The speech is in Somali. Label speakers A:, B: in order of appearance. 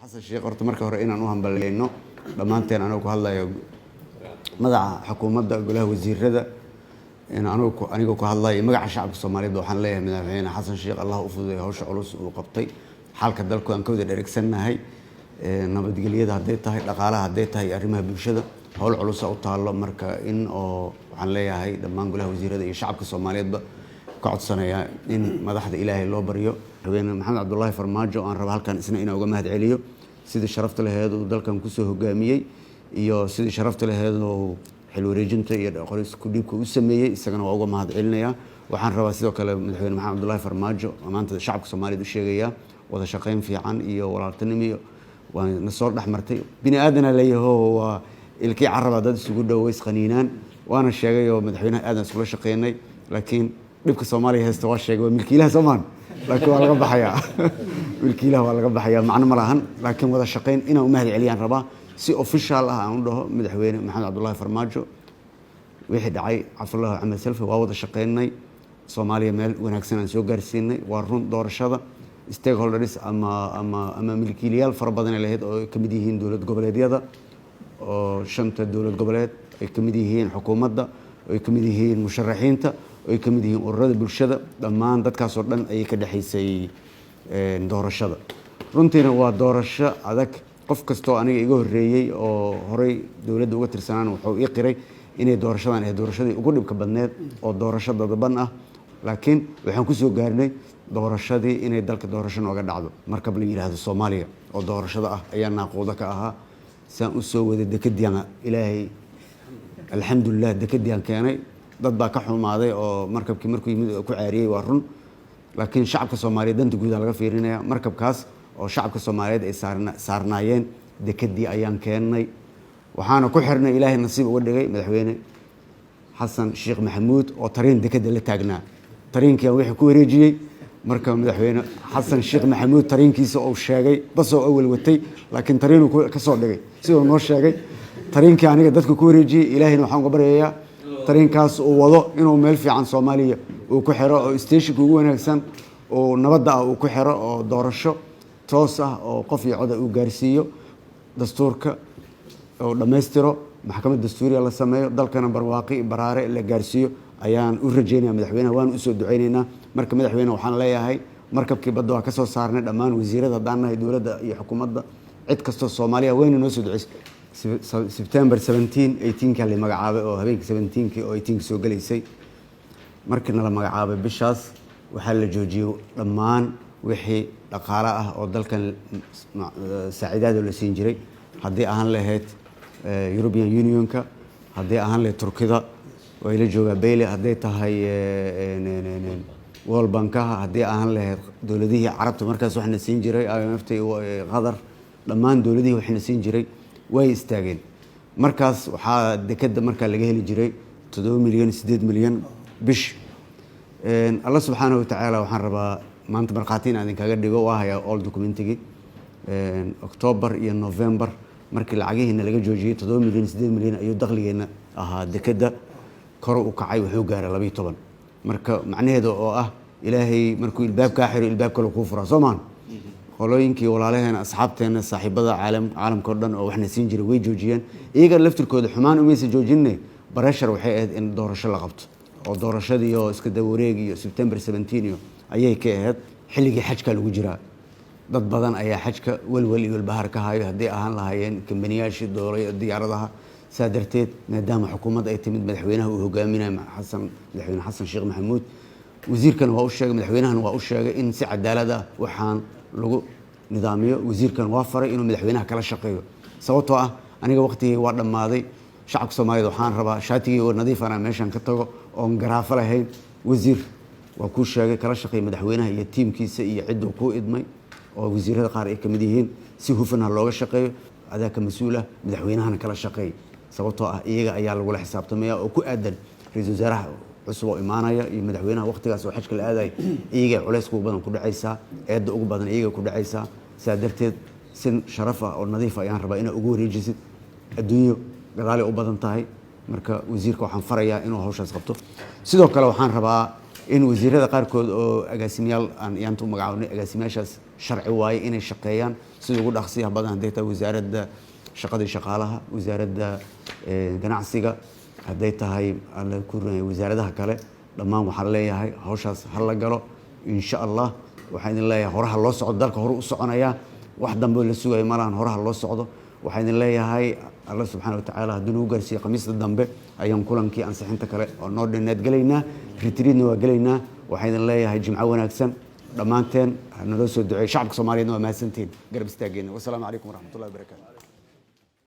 A: xasan sheekh horta marka hore inaan u hambaleyno dhammaanteen anoo ku hadlayo madaxa xukuumadda golaha wasiirada anigoo ku hadlayo magaca shacabka Soomaaliyeed waxaan leeyahay madaxweyne xasan sheekh Allah u fududeeyo hawsha culus uu qabtay xalka dalku aan ka wada dheregsannahay nabadgelyada hadday tahay dhaqaalaha hadday tahay arrimaha bulshada hawl culus u taalo marka in oo waxaan leeyahay dhammaan golaha wasiirada iyo shacabka Soomaaliyeedba ka codsanaya in madaxda Ilaahay loo baryo Madaxweyne Maxamed Cabdullaahi Farmaajo aan rabo halkan isna inaan uga mahad celiyo sidii sharafta lahayd uu dalkan ku soo hogaamiyay iyo sidii sharafta lahayd oo xil wareejinta iyo qoris ku dhibka u sameeyay isagana waa uga mahad celinaya waxaan rabaa sidoo kale Madaxweyne Maxamed Cabdullaahi Farmaajo maanta shacabka Soomaaliyeed u sheegaya wada shaqayn fiican iyo walaaltinimo waan soo dhaxmartay bini aadana leeyahay waa ilkii carraba dad isugu dhaweys qaniinaan waana sheegay oo madaxweynaha aadan isula shaqeynay laakiin dhibka Soomaaliya haysta waa sheegay waa milkiilaha Soomaan laakiin waa laga baxayaa milkiilaha waa laga baxayaa macna ma lahan laakiin wada shaqeyn inaan u mahad celiyaan rabaa si official ah aan u dhaho madaxweyne Maxamed Cabdullaahi Farmaajo wixii dhacay Cabdullaahi Axmed Salfi waa wada shaqeynay Soomaaliya meel wanaagsan aan soo gaarsiinay waa run doorashada stakeholders ama milkiilayaal fara badan ay lahayd oo ka mid yihiin dawlad goboleedyada oo shanta dawlad goboleed ay ka mid yihiin xukuumadda ay ka mid yihiin musharaxiinta ay ka mid yihiin ururada bulshada dhammaan dadkaas oo dhan ay ka dhaxaysay doorashada runtiina waa doorasho adag qof kastoo aniga iga horeeyay oo horay dawladda uga tirsanaan wuxuu ii qiray inay doorashadan ay doorashadii ugu dhibka badneed oo doorasho dadban ah laakiin waxaan ku soo gaarnay doorashadii inay dalka doorasho nooga dhacdo marka la yiraahdo Soomaaliya oo doorashada ah ayaa naaqooda ka ahaa saan u soo wada dekadiina Ilaahay alxamdulillah dekadiyan keenay dad baa ka xumaaday oo markabkii markuu yimid ku caariyay waa run laakiin shacabka Soomaaliyeed danta guud laga fiirinaya markabkaas oo shacabka Soomaaliyeed ay saarnaayeen dekadii ayaan keenay waxaana ku xirnay Ilaahay nasiib uga dhigay madaxweyne xasan sheekh maxamuud oo tareen dekada la taagnaa tareenkii wixii ku wareejiyay marka madaxweyne xasan sheekh maxamuud tareenkiisa oo sheegay basoo awal watay laakiin tareenku ka soo dhigay sidoo noo sheegay tareenkii aniga dadku ku wareejiyay Ilaahayna waxaan uga baryayaa tareenkaas uu wado inuu meel fiican Soomaaliya uu ku xiro oo station-ka ugu wanaagsan oo nabadda ah uu ku xiro oo doorasho toos ah oo qof iyo cod uu gaarsiiyo dastuurka oo dhameystiro maxkamad dastuuriga la sameeyo dalkana barwaaqi baraare la gaarsiiyo ayaan u rajeynayaa madaxweynaha waan u soo duceynaynaa marka madaxweynaha waxaan leeyahay markabkii badda waa ka soo saarnay dhammaan wasiirada haddaan nahay dawladda iyo xukuumadda cid kastoo Soomaaliya wayna noo soo duceysay September 17 18 la magacaabay oo habeenkii 17 oo 18 soo galeysay markii la magacaabay bishaas waxaa la joojiyay dhammaan wixii dhaqaale ah oo dalkan saaciidada la siin jiray haddii aan lahayd European Unionka haddii aan lahayd Turkida way la joogaa Bailey hadday tahay World Bankaha haddii aan lahayd dawladihii Carabta markaas waxna siin jiray IMF iyo Qatar dhammaan dawladihii waxna siin jiray way istaageen markaas waxaa dekada markaa laga heli jiray 7 milyan 8 milyan bish Allah subhanahu wa ta'ala waxaan rabaa maanta marqaatiin aan kaga dhigo waa haya all documentigi October iyo November markii lacagihiina laga joojiyay 7 milyan 8 milyan ayuu dakhligeena ahaa dekada kor u kacay wuxuu gaaray 12 marka macnaheedu oo ah Ilaahay markuu ilbaabka xiro ilbaabka lagu furo Soomaan qolooyinkii walaalaheena asxaabteena saaxiibada caalamka dhan oo waxna siin jiray way joojiyeen iyaga laftirkooda xumaan uma sii joojinay barashar waxay ahayd in doorasho la qabto oo doorashadii oo iska dawareeg iyo September 17 ayay ka ahayd xilligii xajka lagu jiraa dad badan ayaa xajka walwal iyo bahar ka hayo hadii aan lahaayeen kambaniyaashi diyaaradaha saadarteed maadaama xukuumadda ay timid madaxweynaha uu hogaaminayo madaxweyne xasan sheekh maxamuud wasiirkan waa u sheegay madaxweynahan waa u sheegay in si cadaalad ah waxaan lagu nidaamiyo wasiirkan waa faray inuu madaxweynaha kala shaqeeyo sababtoo ah aniga waqtigii waa dhamaaday shacabka Soomaaliyeed waxaan rabaa shaatigii oo nadiif ah meeshan ka tago oo garaafo lahayn wasiir waa ku sheegay kala shaqeey madaxweynaha iyo tiimkiisa iyo cid uu ku idmay oo wasiirada qaar ay ka mid yihiin si hufan looga shaqeeyo adaa ka mas'uula madaxweynahana kala shaqeey sababtoo ah iyaga ayaa lagu la xisaabtamaya oo ku aadan ra'iisul wasaaraha cusub oo imaanaya iyo madaxweynaha waqtigaas oo xajka la aaday iyaga culays ugu badan ku dhacaysa eedda ugu badan iyaga ku dhacaysa saadarteed sin sharaf ah oo nadiif ah ayaan rabaa inaa ugu wareejisid adduunyo gadaal u badan tahay marka wasiirka waxaan farayaa inuu hawshaas qabto sidoo kale waxaan rabaa in wasiirada qaarkood oo agaasimayaal aan iyaantu magacaabnay agaasimayaashaas sharci waaye inay shaqeeyaan sida ugu dhaqsiyaha badan hadday tahay wasaaradda shaqada iyo shaqaalaha wasaaradda ganacsiga hadday tahay wasaaradaha kale dhammaan waxaan leeyahay hawshaas ha la galo insha allah waxaan idin leeyahay horaha loo socdo dalka hore u soconaya wax dambe la sugayo malahan horaha loo socdo waxaan idin leeyahay alla subxaana watacaala hadduu nagu gaarsiiyo khamiista dambe ayaan kulankii ansixinta kale oo noo dhinneed gelaynaa ritriidna waa gelaynaa waxaan idin leeyahay jimco wanaagsan dhammaanteen naloo soo duceey shacabka soomaaliyeedna waa mahadsantihiin garab istaageenna wasalaamu calaykum waraxmatullahi wabarakaatu